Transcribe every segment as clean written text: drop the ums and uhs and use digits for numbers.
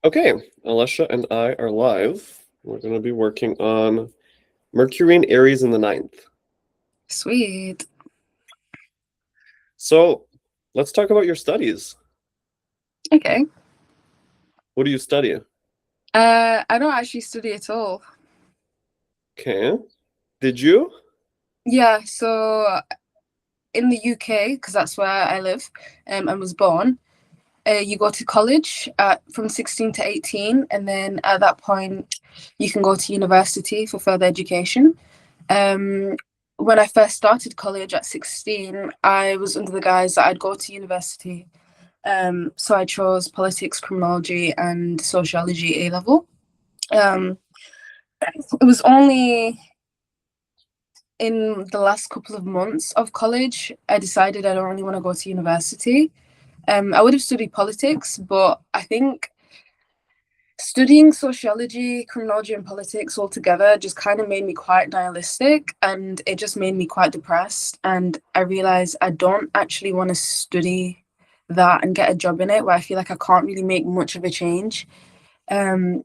Okay, Alesha and I are live. We're going to be working on Mercury and Aries in the ninth. Sweet. So let's talk about your studies. Okay. What do you study? I don't actually study at all. Okay. Did you? Yeah, so in the UK, because that's where I live, and was born, you go to college from 16 to 18, and then at that point, you can go to university for further education. Um, when I first started college at 16, I was under the guise that I'd go to university. So I chose politics, criminology, and sociology A level. Um, it was only in the last couple of months of college, I decided I don't really want to go to university. I would have studied politics, but I think studying sociology, criminology, and politics all together just kind of made me quite nihilistic and it just made me quite depressed. And I realized I don't actually want to study that and get a job in it where I feel like I can't really make much of a change. And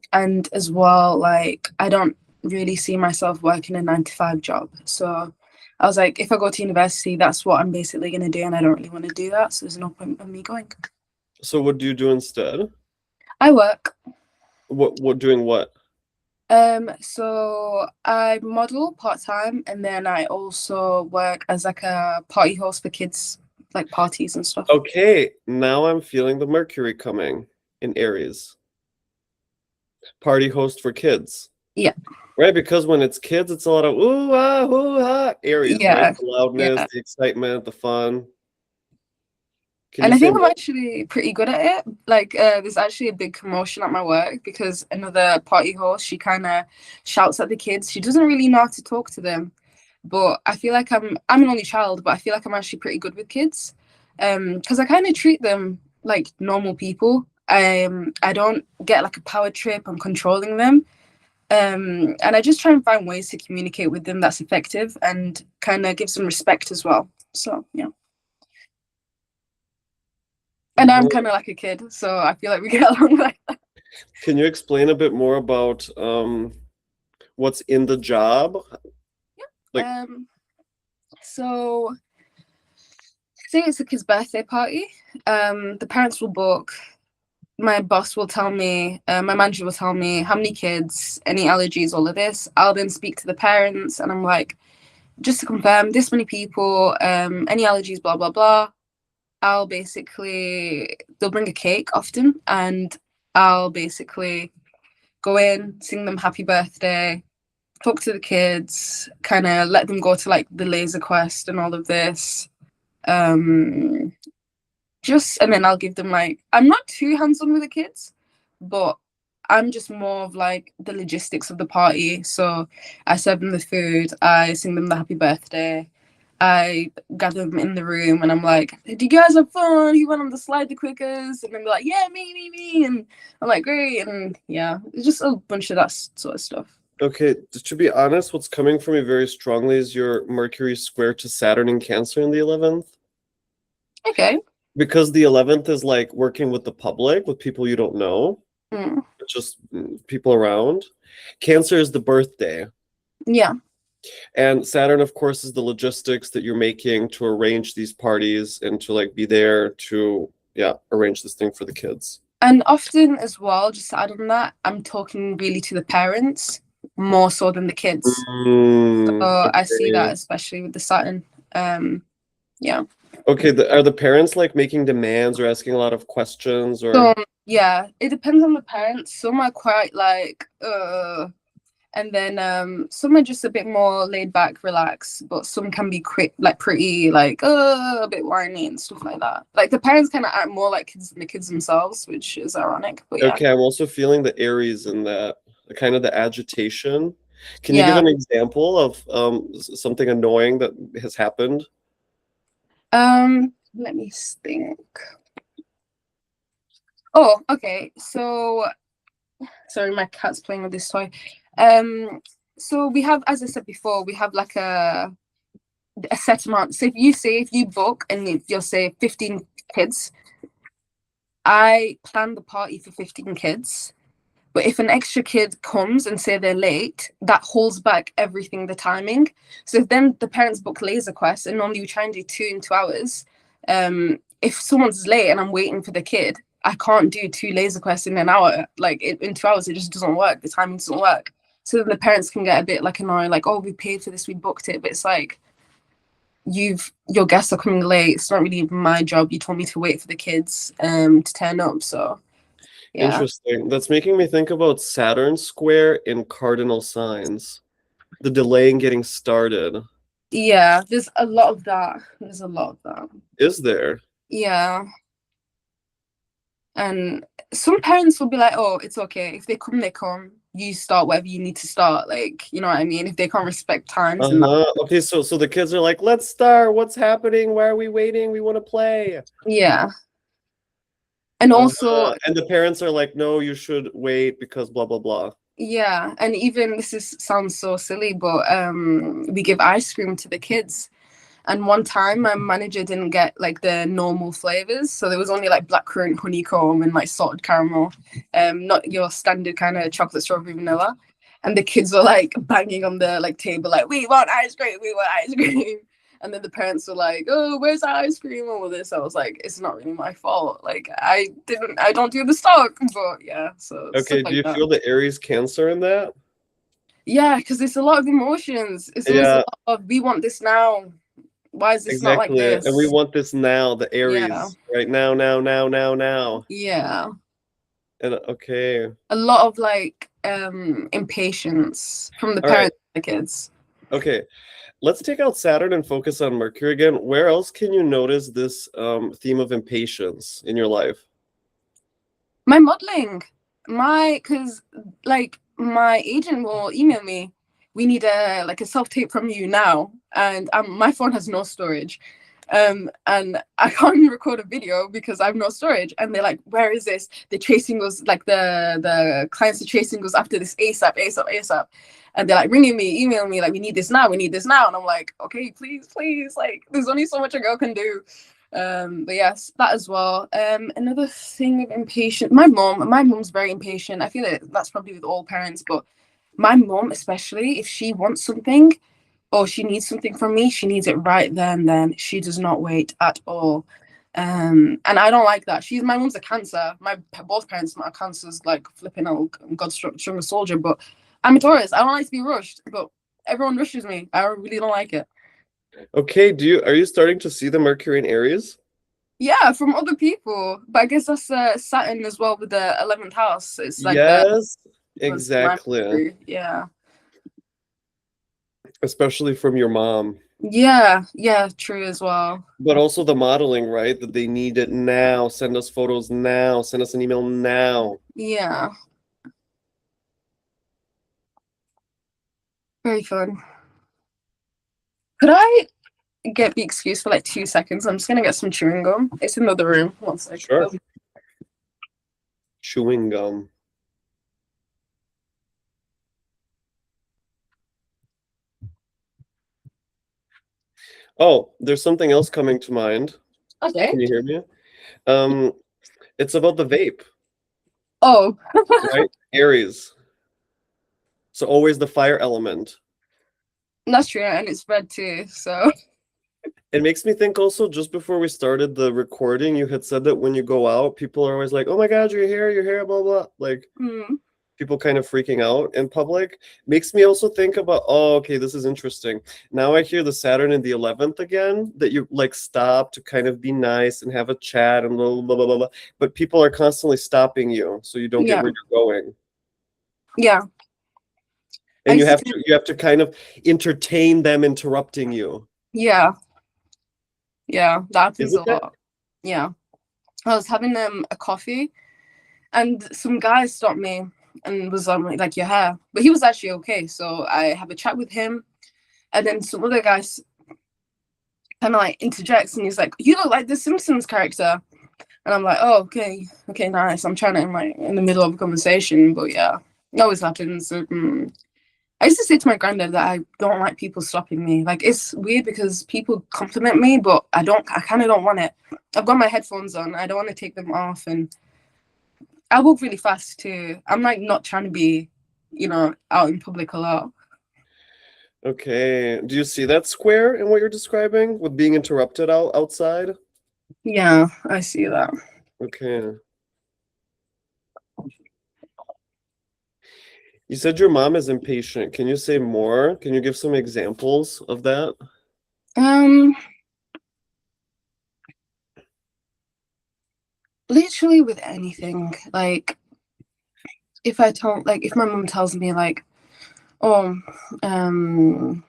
as well, like I don't really see myself working a 9 to 5 job. So I was like, if I go to university, that's what I'm basically going to do, and I don't really want to do that. So there's no point in me going. So what do you do instead? I work. What doing what? So I model part-time, and then I also work as like a party host for kids, like parties and stuff. Okay, now I'm feeling the Mercury coming in Aries. Party host for kids. Yeah, Right, because when it's kids, it's a lot of ooh ah ooh ah Aries, right? yeah, The loudness, yeah. the excitement, the fun. Can you And I say think I'm more? actually pretty good at it. Like, there's actually a big commotion at my work because another party host, she kind of shouts at the kids. She doesn't really know how to talk to them, but I feel like I'm an only child, but I feel like I'm actually pretty good with kids. Because I kind of treat them like normal people. I don't get like a power trip. I'm controlling them. And I just try and find ways to communicate with them that's effective and kind of gives them respect as well. So yeah. And I'm kind of like a kid, so I feel like we get along like that. Can you explain a bit more about what's in the job? Like, Um, so say it's a kid's birthday party. The parents will book. My boss will tell me, my manager will tell me how many kids, any allergies, all of this. I'll then speak to the parents, and I'm like, just to confirm, this many people, any allergies, blah blah blah. I'll basically they'll bring a cake often, and I'll basically go in, sing them happy birthday, talk to the kids, kind of let them go to like the laser quest and all of this. Um, just and then I'll give them like I'm not too hands-on with the kids, but I'm just more of like the logistics of the party. So I serve them the food, I sing them the happy birthday, I gather them in the room and I'm like, "Do you guys have fun? Who went on the slide the quickest?" And then they're like, "Yeah, me." And I'm like, "Great." And yeah, it's just a bunch of that sort of stuff. okay, to be honest, what's coming for me very strongly is your Mercury square to Saturn in Cancer in the 11th. Okay. Because the 11th is like working with the public, with people you don't know, Mm. just people around. Cancer is the birthday. Yeah. And Saturn, of course, is the logistics that you're making to arrange these parties and to like be there to, yeah, arrange this thing for the kids. And often as well, just to add on that, I'm talking really to the parents more so than the kids. So I see that Okay. especially with the Saturn. Um, yeah. Okay, are the parents like making demands or asking a lot of questions So or yeah, it depends on the parents. Some are quite like and then some are just a bit more laid back, relaxed, but some can be quick like pretty like a bit whiny and stuff like that. Like the parents kind of act more like kids than the kids themselves, which is ironic, but yeah. okay, I'm also feeling the Aries in that, the kind of the agitation. Can you give Yeah. an example of something annoying that has happened? Let me think. Oh, okay. So sorry, my cat's playing with this toy. Um, so we have, as I said before, we have like a set amount. So if you book and you'll say 15 kids, I plan the party for 15 kids. But if an extra kid comes and say they're late, that holds back everything, the timing. So if then the parents book laser quests, and normally we try and do 2 in 2 hours, if someone's late and I'm waiting for the kid, I can't do 2 laser quests in an hour. Like in 2 hours, it just doesn't work. The timing doesn't work. So then the parents can get a bit like annoyed, like, oh, we paid for this, we booked it. But it's like, your guests are coming late. It's not really my job. You told me to wait for the kids to turn up. So yeah. Interesting. That's making me think about Saturn square in cardinal signs. The delay in getting started. Yeah, there's a lot of that. There's a lot of that. Is there? Yeah. And some parents will be like, oh, it's okay. If they come, they come. You start whatever you need to start. Like, you know what I mean? If they can't respect times. Okay, so the kids are like, let's start. What's happening? Why are we waiting? We want to play. Yeah. And also, and the parents are like, no, you should wait because blah, blah, blah. yeah. And even sounds so silly, but we give ice cream to the kids. And one time my manager didn't get like the normal flavors. So there was only like blackcurrant honeycomb and like salted caramel. Not your standard kind of chocolate strawberry vanilla. And the kids were like banging on the like table, like, we want ice cream, we want ice cream. And then the parents were like, oh, where's our ice cream? All of this. I was like, it's not really my fault. Like I don't do the stock. But yeah. So okay, do you feel the Aries Cancer in that? Yeah, because it's a lot of emotions. It's always a lot of, we want this now. Why is this not like this? And we want this now, the Aries, right now. Yeah. And okay. A lot of like impatience from the parents and the kids. Okay. Let's take out Saturn and focus on Mercury again. Where else can you notice this theme of impatience in your life? My modeling. Because like my agent will email me, we need a self-tape from you now, and my phone has no storage, and I can't even record a video because I have no storage. And they're like, where is this? They're chasing us, like the clients are chasing us after this ASAP, and they're like ringing me, emailing me, like, we need this now, and I'm like, okay, please, like, there's only so much a girl can do. But yes, that as well. Another thing of impatient, my mom's very impatient. I feel like that's probably with all parents, but my mom, especially, if she wants something or she needs something from me, she needs it right then. She does not wait at all. And I don't like that. My mom's a Cancer. Both parents are Cancers, like flipping out, God's strongest soldier. But I'm a Taurus. I don't like to be rushed, but everyone rushes me. I really don't like it. Okay, are you starting to see the Mercury in Aries? Yeah, from other people. But I guess that's Saturn as well with the 11th house. It's like yes. Exactly. Yeah. Especially from your mom. Yeah, true as well. But also the modeling, right? That they need it now. Send us photos now. Send us an email now. Yeah. Very fun. Could I be excused for like 2 seconds? I'm just gonna get some chewing gum. It's in the other room. 1 second. Sure. Chewing gum. Oh, there's something else coming to mind. Okay. Can you hear me? It's about the vape. Oh. Right? Aries. So always the fire element. That's true, and it's red too, so. It makes me think also, just before we started the recording, you had said that when you go out, people are always like, oh my God, your hair, blah, blah. Like, people kind of freaking out in public. Makes me also think about, oh, okay, this is interesting. Now I hear the Saturn in the 11th again, that you like stop to kind of be nice and have a chat and blah, blah, blah, blah, blah. But people are constantly stopping you, so you don't get where you're going. Yeah. And you have to kind of entertain them interrupting you. Yeah, that happens a lot. Yeah. I was having a coffee and some guy stopped me and was like, your hair. But he was actually okay. So I have a chat with him, and then some other guy kind of like interjects and he's like, you look like the Simpsons character. And I'm like, oh, okay, nice. I'm trying to in the middle of a conversation, but yeah, it always happens. I used to say to my granddad that I don't like people stopping me. Like, it's weird because people compliment me, but I kind of don't want it. I've got my headphones on. I don't want to take them off. And I walk really fast too. I'm like not trying to be, out in public a lot. Okay. Do you see that square in what you're describing with being interrupted outside? Yeah, I see that. Okay. You said your mom is impatient. Can you say more? Can you give some examples of that? Um, Literally with anything. Like if my mom tells me like, oh, film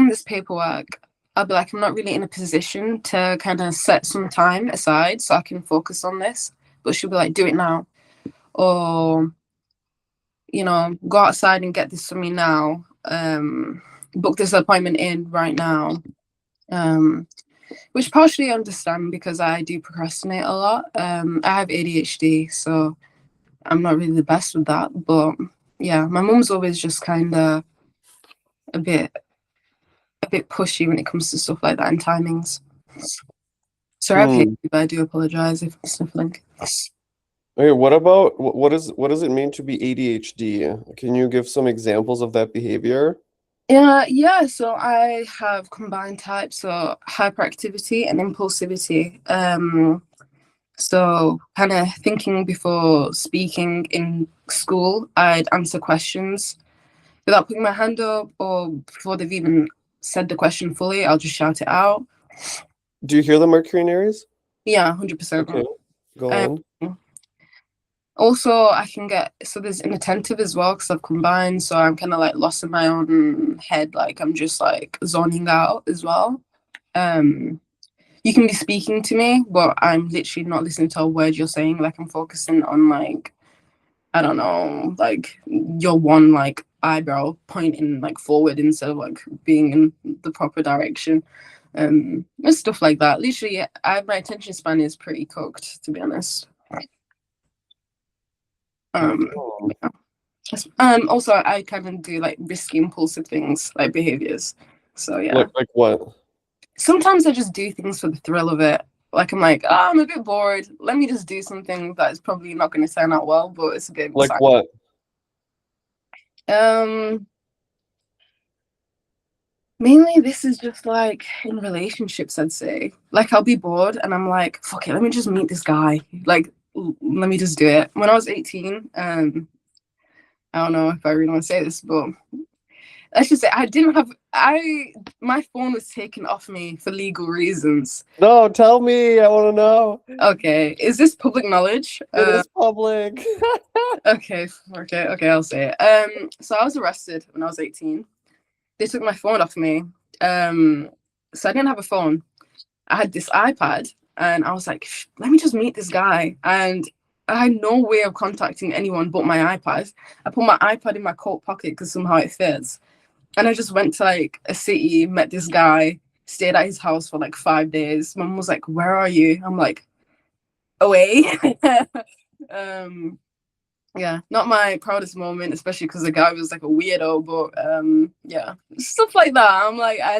this paperwork, I'll be like, I'm not really in a position to kind of set some time aside so I can focus on this. But she'll be like, do it now. Or, go outside and get this for me now. Book this appointment in right now. Which partially I understand because I do procrastinate a lot. I have ADHD, so I'm not really the best with that. But yeah, my mum's always just kind of a bit pushy when it comes to stuff like that and timings. Sorry, I've hit you, but I do apologize if I'm sniffling. Okay, what about what does it mean to be ADHD? Can you give some examples of that behavior? Yeah, so I have combined types, so hyperactivity and impulsivity. So kind of thinking before speaking in school, I'd answer questions without putting my hand up, or before they've even said the question fully, I'll just shout it out. Do you hear the Mercury in Aries? Yeah, 100%. Okay, go Um, on. Also, I can get there's inattentive as well because I've combined, so I'm kind of like lost in my own head, like I'm just like zoning out as well. You can be speaking to me, but I'm literally not listening to a word you're saying. Like I'm focusing on like I don't know, like your one like eyebrow pointing like forward instead of like being in the proper direction. And stuff like that. Literally, my attention span is pretty cooked, to be honest. Oh. Also, I kind of do like risky, impulsive things, like behaviors. So yeah. Like what? Sometimes I just do things for the thrill of it. Like I'm like, oh, I'm a bit bored. Let me just do something that is probably not going to turn out well, but it's a bit Like exciting. what? Mainly this is just like in relationships, I'd say. Like I'll be bored and I'm like, fuck it, let me just meet this guy. Like, let me just do it. When I was 18, I don't know if I really want to say this, but let's just say my phone was taken off me for legal reasons. No, tell me. I want to know. Okay, is this public knowledge? It is public. Okay, I'll say it. So I was arrested when I was 18. They took my phone off me. So I didn't have a phone. I had this iPad, and I was like, let me just meet this guy. And I had no way of contacting anyone but my iPad. I put my iPad in my coat pocket because somehow it fits. And I just went to like a city, met this guy, stayed at his house for like 5 days. Mum was like, where are you? I'm like, away. Yeah, not my proudest moment, especially because the guy was like a weirdo, but yeah, stuff like that. I'm like, I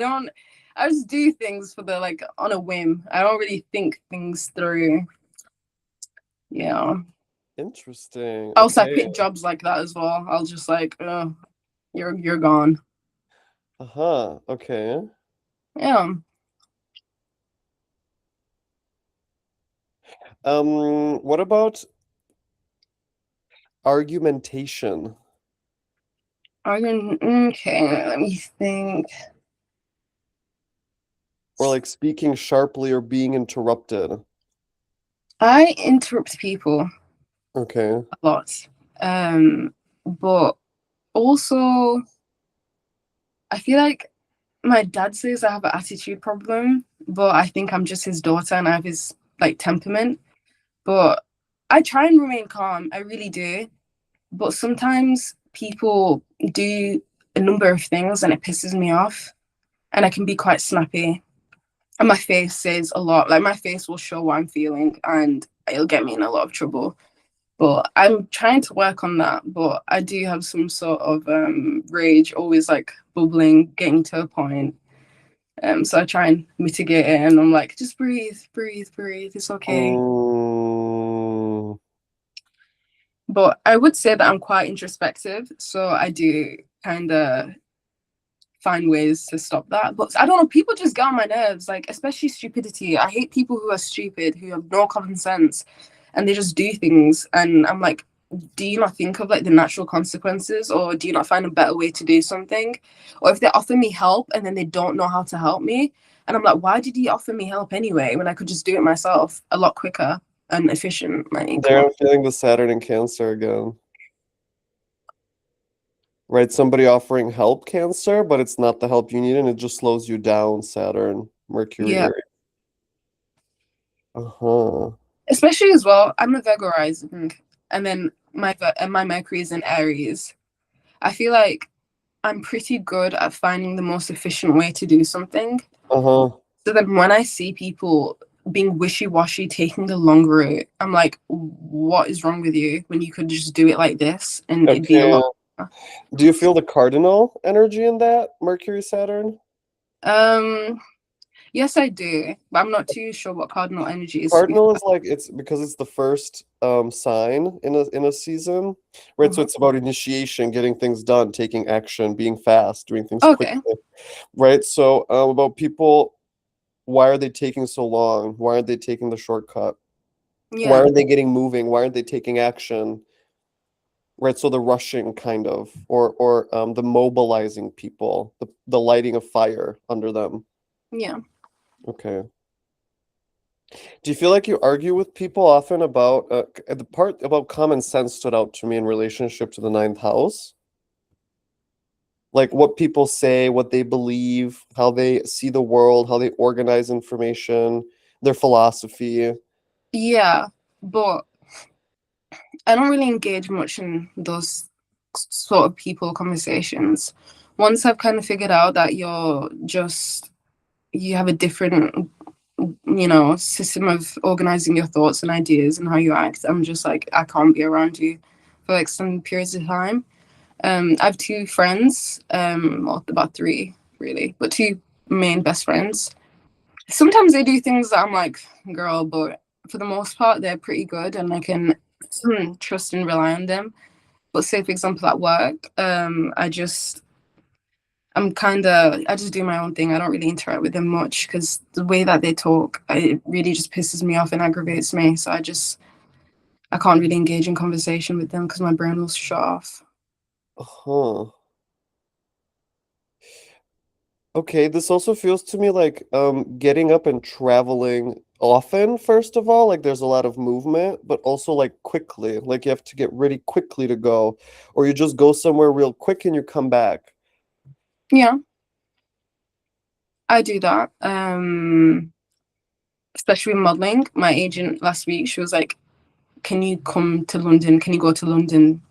just do things for the like on a whim. I don't really think things through. Yeah. Interesting. Also, I Okay. pick jobs like that as well. I'll just like, you're gone. Uh-huh. Okay. Yeah. What about argumentation Okay, let me think. or like speaking sharply or being interrupted? I interrupt people Okay. a lot. But also I feel like my dad says I have an attitude problem, but I think I'm just his daughter and I have his like temperament. But I try and remain calm. I really do. But sometimes people do a number of things and it pisses me off. And I can be quite snappy. And my face says a lot. Like my face will show what I'm feeling and it'll get me in a lot of trouble. But I'm trying to work on that. But I do have some sort of rage, always like bubbling, getting to a point. So I try and mitigate it, and I'm like, just breathe, breathe, breathe. It's okay. Mm, But I would say that I'm quite introspective, so I do kind of find ways to stop that. But I don't know, people just get on my nerves, like especially stupidity. I hate people who are stupid, who have no common sense, and they just do things. And I'm like, do you not think of like the natural consequences, or do you not find a better way to do something? Or if they offer me help and then they don't know how to help me, and I'm like, why did you offer me help anyway when I could just do it myself a lot quicker and efficient? I mean, come There on. I'm feeling the Saturn and Cancer again. Right, somebody offering help, Cancer, but it's not the help you need, and it just slows you down, Saturn, Mercury, Yeah. Aries. Uh-huh. Especially as well, I'm a Virgo rising, and then my Mercury is in Aries. I feel like I'm pretty good at finding the most efficient way to do something. Uh-huh. So then when I see people being wishy-washy, taking the long route, I'm like, what is wrong with you when you could just do it like this and it'd be a Okay. lot. Do you feel the cardinal energy in that, Mercury, Saturn? Um, yes, I do, but I'm not too sure what cardinal energy is to be Cardinal fair. is like it's because it's the first sign in a season, right? So Mhm. it's about initiation, getting things done, taking action, being fast, doing things Okay. quickly, right? So about people, why are they taking so long? Why aren't they taking the shortcut? Why Yeah. aren't they getting moving? Why aren't they taking action? Right, so the rushing kind of, or the mobilizing people, the lighting of fire under them. Yeah. Okay. Do you feel like you argue with people often about the part about common sense stood out to me in relationship to the ninth house? Like what people say, what they believe, how they see the world, how they organize information, their philosophy. Yeah. But I don't really engage much in those sort of people conversations. Once I've kind of figured out that you have a different, system of organizing your thoughts and ideas and how you act, I'm just like, I can't be around you for like some periods of time. I have two friends, or about three really, but two main best friends. Sometimes they do things that I'm like, girl, but for the most part, they're pretty good and I can trust and rely on them. But say, for example, at work, I just do my own thing. I don't really interact with them much because the way that they talk, it really just pisses me off and aggravates me. So I can't really engage in conversation with them because my brain will shut off. Huh. Okay, this also feels to me like getting up and traveling often, first of all, like there's a lot of movement, but also like quickly, like you have to get ready quickly to go, or you just go somewhere real quick and you come back. Yeah, I do that. Especially with modeling. My agent last week, she was like, "Can you come to London? Can you go to London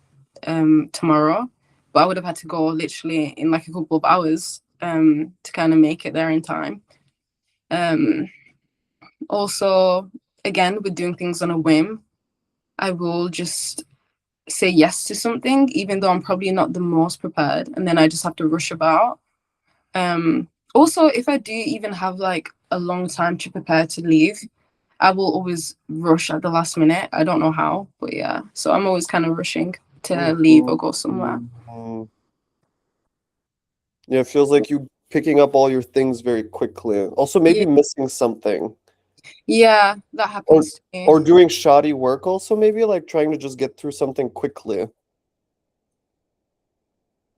tomorrow?" But I would have had to go literally in like a couple of hours to kind of make it there in time. Um, Also, again, with doing things on a whim, I will just say yes to something, even though I'm probably not the most prepared, and then I just have to rush about. Also, if I do even have like a long time to prepare to leave, I will always rush at the last minute. I don't know how, but yeah. So I'm always kind of rushing to leave or go somewhere. Mhm. Yeah, it feels like you picking up all your things very quickly. Also, Yeah, maybe missing something. yeah, that Or happens to me. or doing shoddy work also maybe like trying to just get through something quickly.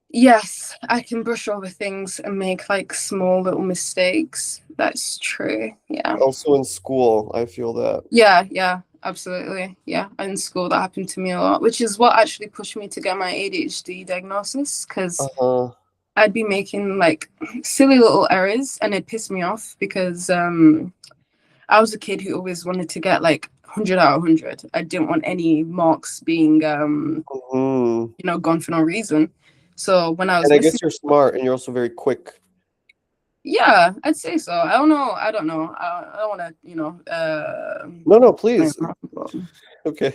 Yes, I can brush over things and make like small little mistakes. That's true. Yeah. Also in school, I feel that. Yeah, yeah, absolutely. Yeah. In school, that happened to me a lot, which is what actually pushed me to get my ADHD diagnosis because Uh-huh. I'd be making like silly little errors and it pissed me off because I was a kid who always wanted to get like 100 out of 100. I didn't want any marks being, Mhm. gone for no reason. So when I was And I missing, guess you're smart and you're also very quick. yeah, I'd say so. I don't know. I don't know. I don't want to, No, no, blame please. her, Okay.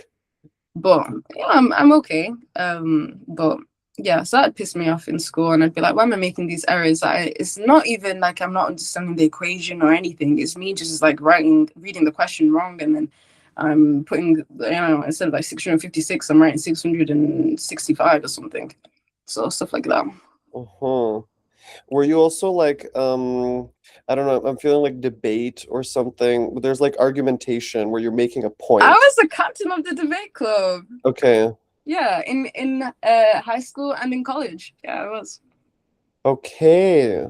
but yeah, I'm okay. But yeah, so that pissed me off in school, and I'd be like, why am I making these errors? It's not even like I'm not understanding the equation or anything. It's me just like reading the question wrong, and then I'm putting, instead of like 656, I'm writing 665 or something. So stuff like that. Uh-huh. Were you also like, I don't know, I'm feeling like debate or something. There's like argumentation where you're making a I point. was the captain of the debate club. Okay. Yeah, in high school and in college. Yeah, I was. Okay.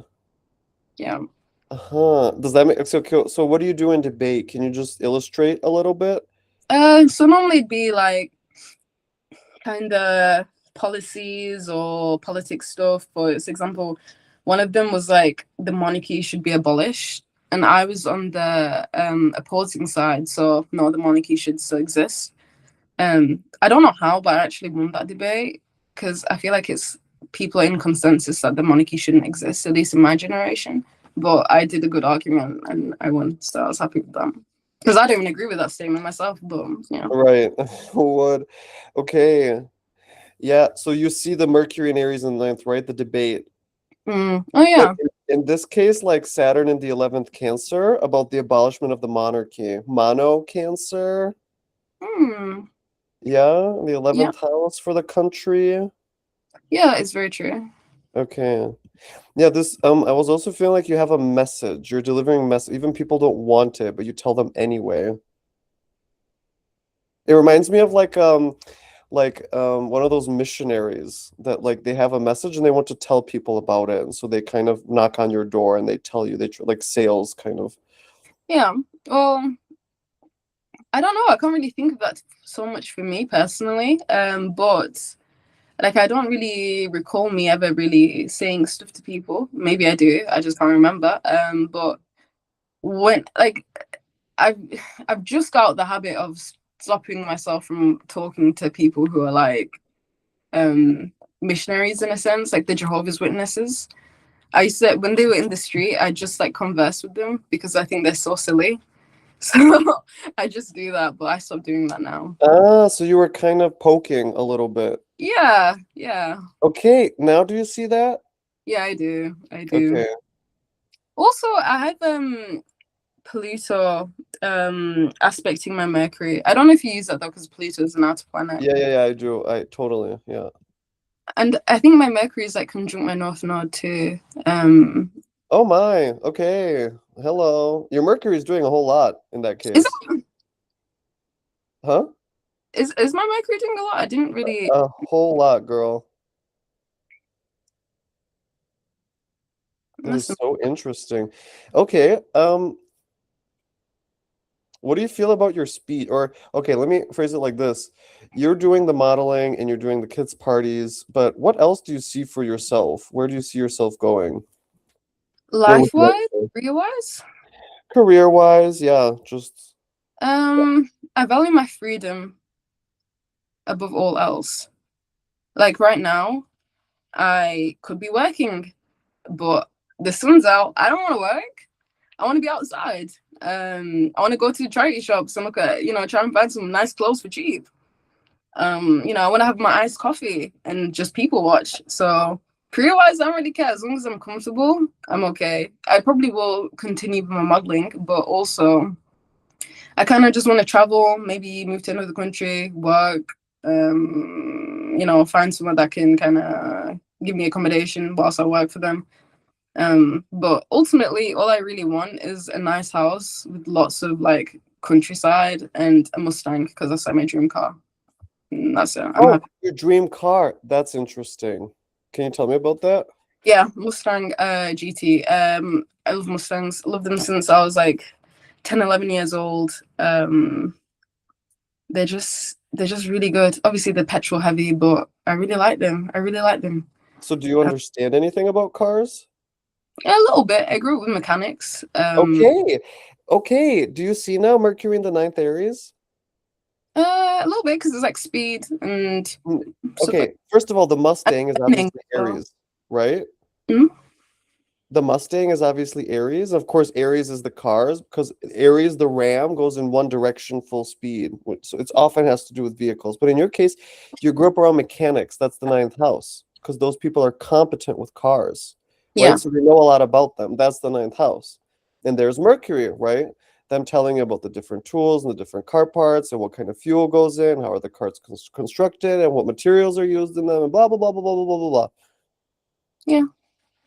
Yeah. Uh-huh. Does that make so what do you do in debate? Can you just illustrate a little bit? So normally it'd be like kind of policies or politics stuff. For example, one of them was like the monarchy should be abolished, and I was on the opposing side. So no, the monarchy should still exist. I don't know how, but I actually won that debate because I feel like it's people are in consensus that the monarchy shouldn't exist, at least in my generation. But I did a good argument and I won, so I was happy with that. Because I don't even agree with that statement myself, but yeah. Right. What? Okay. Yeah, so you see the Mercury and Aries in ninth, right? The debate. Oh But yeah. in this case, like Saturn in the 11th Cancer about the abolishment of the monarchy. Mono Cancer. Hmm. Yeah, the Yeah. 11th house for the country. Yeah, it's very true. Okay. Yeah, this I was also feeling like you have a message. You're delivering a message. Even people don't want it, but you tell them anyway. It reminds me of like one of those missionaries that like they have a message and they want to tell people about it, and so they kind of knock on your door and they tell you like sales kind of. Yeah. Well, I don't know. I can't really think of that so much for me personally. But like I don't really recall me ever really saying stuff to people. Maybe I do. I just can't remember. But when like I've I've just got the habit of stopping myself from talking to people who are like missionaries in a sense, like the Jehovah's Witnesses. I used to, when they were in the street, I just like converse with them because I think they're so silly. So I just do that, but I stopped doing that now. Ah, so you were kind of poking a little bit. Yeah, yeah, Okay, now do you see that? yeah, I do. I do. Okay. Also, I have Pluto aspecting my Mercury. I don't know if you use that though, because Pluto is an outer planet. Yeah, I do. I totally, yeah. And I think my Mercury is like conjunct my North Node too. Oh my. Okay. Hello. Your Mercury is doing a whole lot in that Is case. Huh? is my Mercury doing a lot? I didn't really. A whole lot, girl. It is Listen. so interesting. Okay, what do you feel about your speed? Or okay, let me phrase it like this. You're doing the modeling and you're doing the kids' parties, but what else do you see for yourself? Where do you see yourself going? Where would Life you like wise, to go? career wise, Career-wise, yeah, just I value my freedom above all else. Like right now, I could be working, but the sun's out. I don't want to work. I want to be outside. I want to go to charity shops and look at, try and find some nice clothes for cheap. I want to have my iced coffee and just people watch. So career wise, I don't really care. As long as I'm comfortable, I'm okay. I probably will continue with my modeling, but also I kind of just want to travel, maybe move to another country, work, find someone that can kind of give me accommodation whilst I work for them. But ultimately, all I really want is a nice house with lots of like countryside and a Mustang because that's like my dream car. And that's it. I'm oh, happy. your dream car. That's interesting. Can you tell me about that? Yeah, Mustang GT. I love Mustangs. Love them since I was like 10, 11 years old. They're just really good. Obviously, they're petrol heavy, but I really like them. I really like them. So do you understand anything about cars? Yeah, a little bit. I grew up with mechanics. Okay. Okay. Do you see now Mercury in the ninth Aries? A little bit because it's like speed and stuff like Okay. First of all, the Mustang is lightning. obviously Aries, right? Mhm. The Mustang is obviously Aries. Of course, Aries is the cars because Aries, the Ram, goes in one direction full speed. So it often has to do with vehicles. But in your case, you grew up around mechanics. That's the ninth house because those people are competent with cars, Yeah. right? So they know a lot about them. That's the ninth house. And there's Mercury, right? them telling you about the different tools and the different car parts and what kind of fuel goes in, how are the carts constructed, and what materials are used in them, and blah blah blah blah blah blah blah blah. Yeah.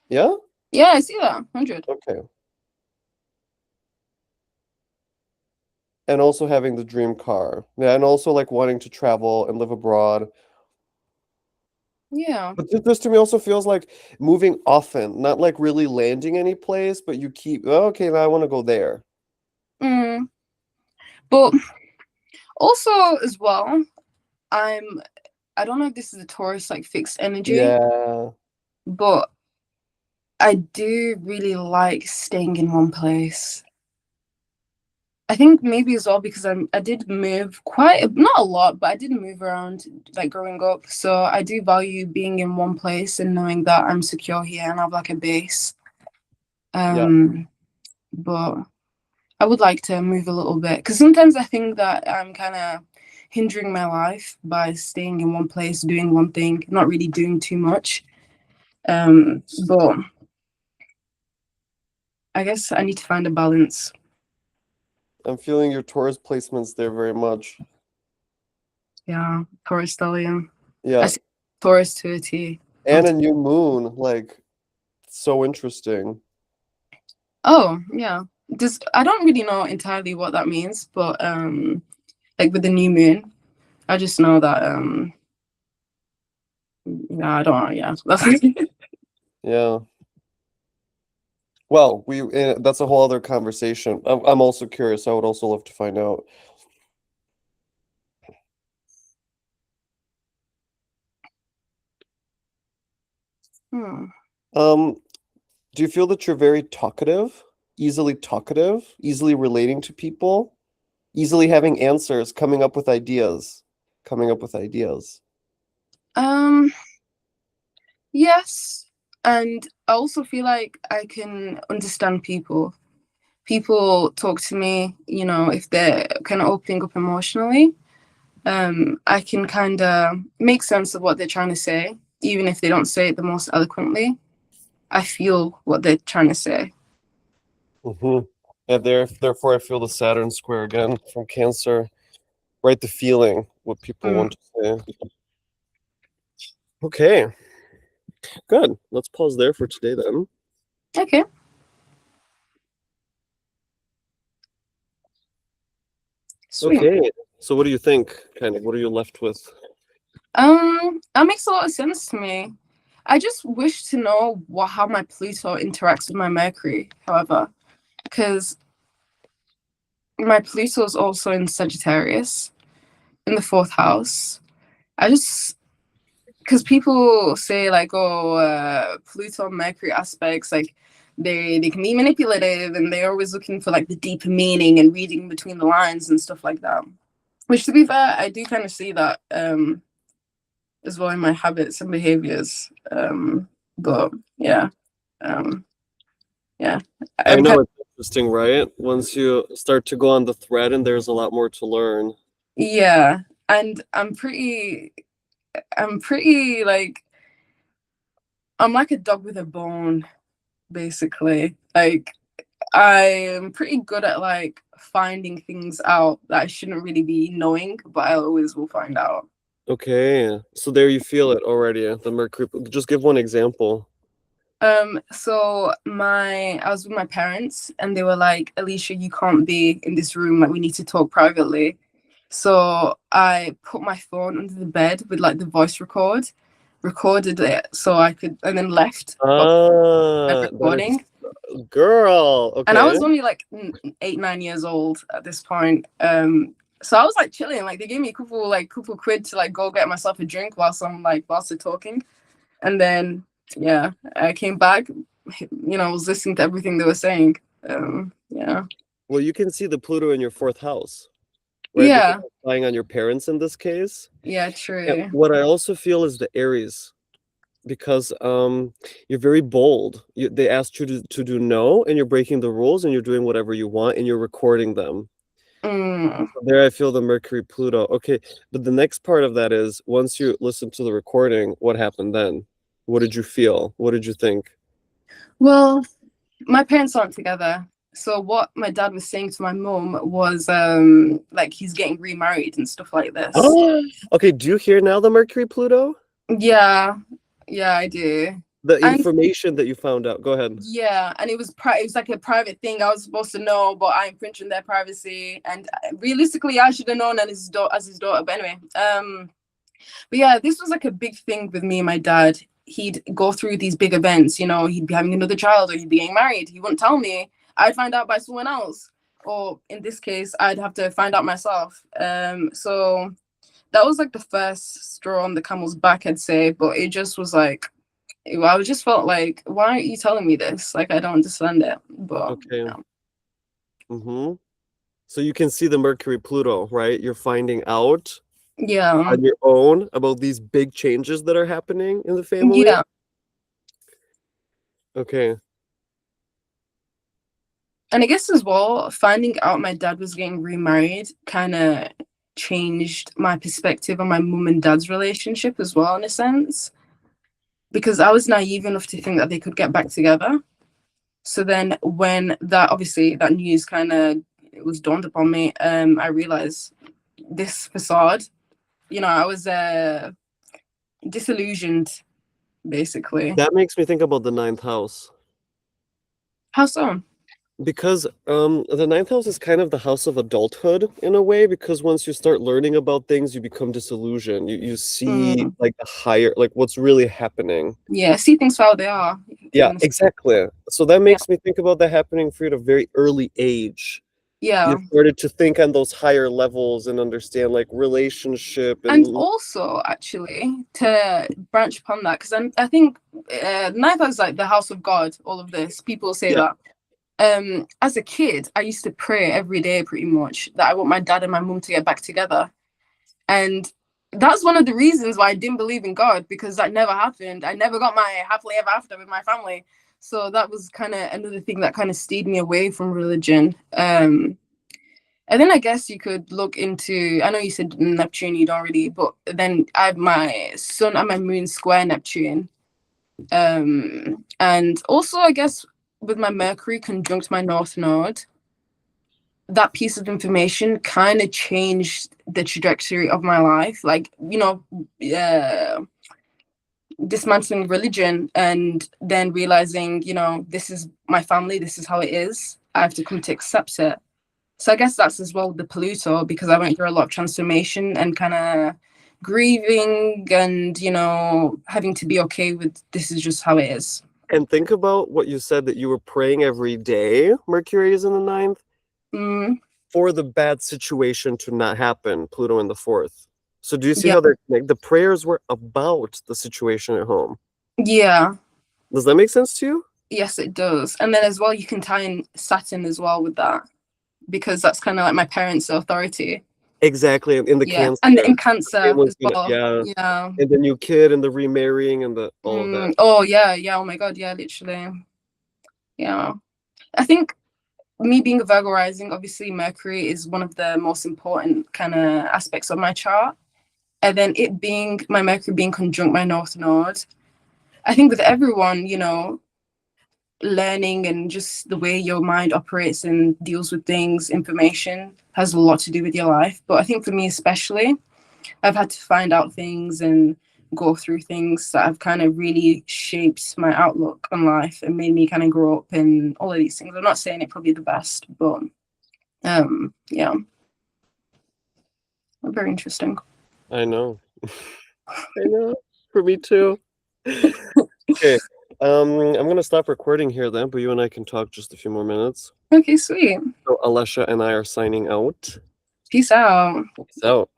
Yeah? Yeah, I see that. 100. Okay. And also having the dream car. Yeah, and also like wanting to travel and live abroad. Yeah. But this to me also feels like moving often, not like really landing any place, but you keep, oh, okay, now I want to go there. But also as well, I don't know if this is a Taurus like fixed energy. Yeah. But I do really like staying in one place. I think maybe as well because I did move not a lot, but I did move around like growing up. So I do value being in one place and knowing that I'm secure here and I have like a base. But I would like to move a little bit because sometimes I think that I'm kind of hindering my life by staying in one place, doing one thing, not really doing too much. But I guess I need to find a balance. I'm feeling your Taurus placements there very much. Yeah, Taurus stallion. Yeah. I see Taurus to a T. And a new moon, like, so interesting. Oh, yeah. I don't really know entirely what that means, but like with the new moon, I just know that yeah, I don't know, yeah. Yeah. Well, that's a whole other conversation. I'm also curious. I would also love to find out. Do you feel that you're very talkative, easily relating to people, easily having answers, coming up with ideas? Yes. And I also feel like I can understand people. People talk to me, you know, if they're kind of opening up emotionally. I can kind of make sense of what they're trying to say, even if they don't say it the most eloquently. I feel what they're trying to say. Mm-hmm. Yeah, therefore I feel the Saturn square again from Cancer. Right, the feeling, what people want to say. Okay. Good. Let's pause there for today then. Okay. Sweet. Okay. So what do you think? Kind of, what are you left with? That makes a lot of sense to me. I just wish to know how my Pluto interacts with my Mercury, however, because my Pluto is also in Sagittarius in the 4th house. Because people say like, oh, Pluto and Mercury aspects, like they can be manipulative and they're always looking for like the deeper meaning and reading between the lines and stuff like that. Which, to be fair, I do kind of see that as well in my habits and behaviors. But yeah, yeah. I know it's interesting, right? Once you start to go on the thread, and there's a lot more to learn. Yeah, and I'm pretty like I'm like a dog with a bone, basically. Like I'm pretty good at like finding things out that I shouldn't really be knowing, but I always will find out. Okay, so there you feel it already. The Mercury. Just give one example. So I was with my parents and they were like, Alesha, you can't be in this room, like we need to talk privately. So I put my phone under the bed with like the voice recorded it so I could, and then left recording. Girl, okay. And I was only like 8-9 years old at this point. So I was like chilling, like they gave me a couple quid to like go get myself a drink whilst they're talking. And then yeah, I came back, you know, I was listening to everything they were saying. Yeah. Well, you can see the Pluto in your 4th house, right? Yeah. Relying on your parents in this case. Yeah, true. And what I also feel is the Aries, because you're very bold. They asked you to do no, and you're breaking the rules, and you're doing whatever you want, and you're recording them. There I feel the Mercury Pluto. Okay, but the next part of that is once you listen to the recording, what happened then? What did you feel? What did you think? Well, my parents aren't together. So what my dad was saying to my mum was like he's getting remarried and stuff like this. Oh, okay. Do you hear now the Mercury Pluto? Yeah, I do. The And information that you found out. Go ahead. yeah, and it was like a private thing I was supposed to know, but I infringed on their privacy. And realistically, I should have known as his daughter. But anyway, but yeah, this was like a big thing with me and my dad. He'd go through these big events, you know, he'd be having another child or he'd be getting married. He wouldn't tell me. I'd find out by someone else. Or in this case, I'd have to find out myself. So that was like the first straw on the camel's back, I'd say. But it just was like, I just felt like, why aren't you telling me this? Like, I don't understand it. But okay. So you can see the Mercury Pluto, right? You're finding out on your own about these big changes that are happening in the family. Yeah. Okay. And I guess as well, finding out my dad was getting remarried kind of changed my perspective on my mum and dad's relationship as well, in a sense. Because I was naive enough to think that they could get back together. So then when that news kind of was dawned upon me, I realized this facade, you know, I was disillusioned, basically. That makes me think about the ninth house. How so? Because the ninth house is kind of the house of adulthood in a way, because once you start learning about things, you become disillusioned. You see like the higher, like what's really happening. Yeah, see things for how they are. Yeah, exactly. So that makes me think about that happening for you at a very early age. Yeah. You started to think on those higher levels and understand like relationship and also actually to branch upon that, because I think ninth house is like the house of God. All of this, people say that. As a kid, I used to pray every day pretty much that I want my dad and my mum to get back together. And that's one of the reasons why I didn't believe in God, because that never happened. I never got my happily ever after with my family. So that was kind of another thing that kind of steered me away from religion. And then I guess you could look into, I know you said Neptune, you don't really, but then I have my sun and my moon square Neptune. And also, I guess, with my Mercury conjunct my North Node, that piece of information kind of changed the trajectory of my life. Like, you know, dismantling religion and then realizing, you know, this is my family, this is how it is. I have to come to accept it. So I guess that's as well the Pluto, because I went through a lot of transformation and kind of grieving and, you know, having to be okay with this is just how it is. And think about what you said, that you were praying every day, Mercury is in the ninth, for the bad situation to not happen, Pluto in the fourth. So do you see how the prayers were about the situation at home? Yeah. Does that make sense to you? Yes, it does. And then as well, you can tie in Saturn as well with that, because that's kind of like my parents' authority. Exactly, in the Cancer. And in Cancer as well. Yeah. And the new kid and the remarrying and all of that. Oh, yeah. Oh, my God. Yeah, literally. Yeah. I think me being a Virgo rising, obviously Mercury is one of the most important kind of aspects of my chart. And then it being, my Mercury being conjunct my North Node, I think with everyone, you know, learning and just the way your mind operates and deals with things, information has a lot to do with your life. But I think for me especially, I've had to find out things and go through things that have kind of really shaped my outlook on life and made me kind of grow up and all of these things. I'm not saying it probably the best, but yeah, very interesting. I know. I know. For me too. Okay. I'm gonna stop recording here then, but you and I can talk just a few more minutes. Okay, sweet. So Alesha and I are signing out. Peace out. Peace out.